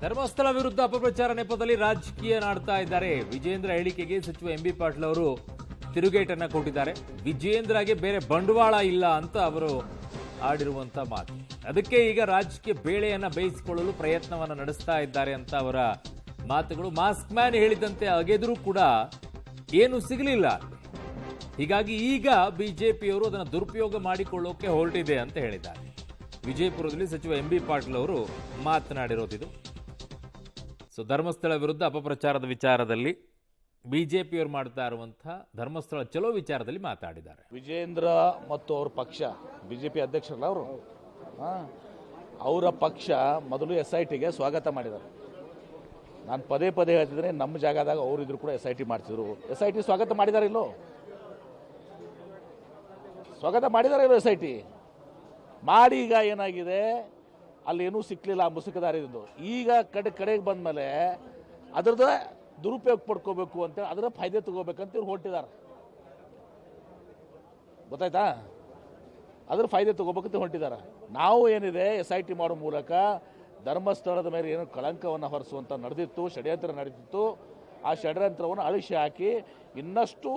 ಧರ್ಮಸ್ಥಳ ವಿರುದ್ಧ ಅಪಪ್ರಚಾರ ನೆಪದಲ್ಲಿ ರಾಜಕೀಯ ನಾಡ್ತಾ ಇದ್ದಾರೆ. ವಿಜೇಂದ್ರ ಹೇಳಿಕೆಗೆ ಸಚಿವ ಎಂಬಿ ಪಾಟೀಲ್ ಅವರು ತಿರುಗೇಟನ್ನ ಕೊಟ್ಟಿದ್ದಾರೆ. ವಿಜೇಂದ್ರಗೆ ಬೇರೆ ಬಂಡವಾಳ ಇಲ್ಲ ಅಂತ ಅವರು ಆಡಿರುವಂತ ಮಾತು. ಅದಕ್ಕೆ ಈಗ ರಾಜಕೀಯ ಬೇಳೆಯನ್ನ ಬೇಯಿಸಿಕೊಳ್ಳಲು ಪ್ರಯತ್ನವನ್ನ ನಡೆಸ್ತಾ ಇದ್ದಾರೆ ಅಂತ ಅವರ ಮಾತುಗಳು. ಮಾಸ್ಕ್ ಮ್ಯಾನ್ ಹೇಳಿದಂತೆ ಅಗೆದರೂ ಕೂಡ ಏನು ಸಿಗಲಿಲ್ಲ. ಹೀಗಾಗಿ ಈಗ ಬಿಜೆಪಿಯವರು ಅದನ್ನು ದುರುಪಯೋಗ ಮಾಡಿಕೊಳ್ಳೋಕೆ ಹೊರಟಿದೆ ಅಂತ ಹೇಳಿದ್ದಾರೆ. ವಿಜಯಪುರದಲ್ಲಿ ಸಚಿವ ಎಂಬಿ ಪಾಟೀಲ್ ಅವರು ಮಾತನಾಡಿರೋದಿದು. ಸೊ ಧರ್ಮಸ್ಥಳ ವಿರುದ್ಧ ಅಪಪ್ರಚಾರದ ವಿಚಾರದಲ್ಲಿ ಬಿಜೆಪಿಯವರು ಮಾಡ್ತಾ ಇರುವಂತಹ ಧರ್ಮಸ್ಥಳ ಚಲೋ ವಿಚಾರದಲ್ಲಿ ಮಾತಾಡಿದ್ದಾರೆ. ವಿಜೇಂದ್ರ ಮತ್ತು ಅವ್ರ ಪಕ್ಷ ಬಿಜೆಪಿ ಅಧ್ಯಕ್ಷರಲ್ಲ ಅವರು, ಅವರ ಪಕ್ಷ ಮೊದಲು SITಗೆ ಸ್ವಾಗತ ಮಾಡಿದ್ದಾರೆ. ನಾನು ಪದೇ ಪದೇ ಹೇಳ್ತಿದ್ರೆ ನಮ್ಮ ಜಾಗದಾಗ ಅವರು ಇದ್ರು ಕೂಡ SIT ಮಾಡ್ತಿದ್ರು. SIT ಸ್ವಾಗತ ಮಾಡಿದ್ದಾರೆ ಇಲ್ಲೋ? ಸ್ವಾಗತ ಮಾಡಿದ್ದಾರೆ ಇಲ್ಲೋ SIT ಮಾಡಿ? ಈಗ ಏನಾಗಿದೆ, ಅಲ್ಲಿ ಏನೂ ಸಿಕ್ಕಲಿಲ್ಲ ಆ ಮುಸುಕದಾರಿದ್ದು. ಈಗ ಕಡೆಗೆ ಬಂದಮೇಲೆ ಅದರದ್ದು ದುರುಪಯೋಗ ಪಡ್ಕೋಬೇಕು ಅಂತೇಳಿ ಅದರ ಫಾಯ್ದೆ ತಗೋಬೇಕಂತ ಇವ್ರು ಹೊರಟಿದ್ದಾರೆ. ಗೊತ್ತಾಯ್ತಾ? ಅದ್ರ ಫಾಯ್ದೆ ತಗೋಬೇಕಂತ ಹೊರಟಿದ್ದಾರೆ. ನಾವು ಏನಿದೆ SIT ಮಾಡೋ ಮೂಲಕ ಧರ್ಮಸ್ಥಳದ ಮೇಲೆ ಏನು ಕಳಂಕವನ್ನು ಹೊರಿಸುವಂತ ನಡೆದಿತ್ತು, ಷಡ್ಯಂತ್ರ ನಡೆದಿತ್ತು. ಆ ಷಡ್ಯಂತ್ರವನ್ನು ಅಳಿಸಿ ಹಾಕಿ ಇನ್ನಷ್ಟು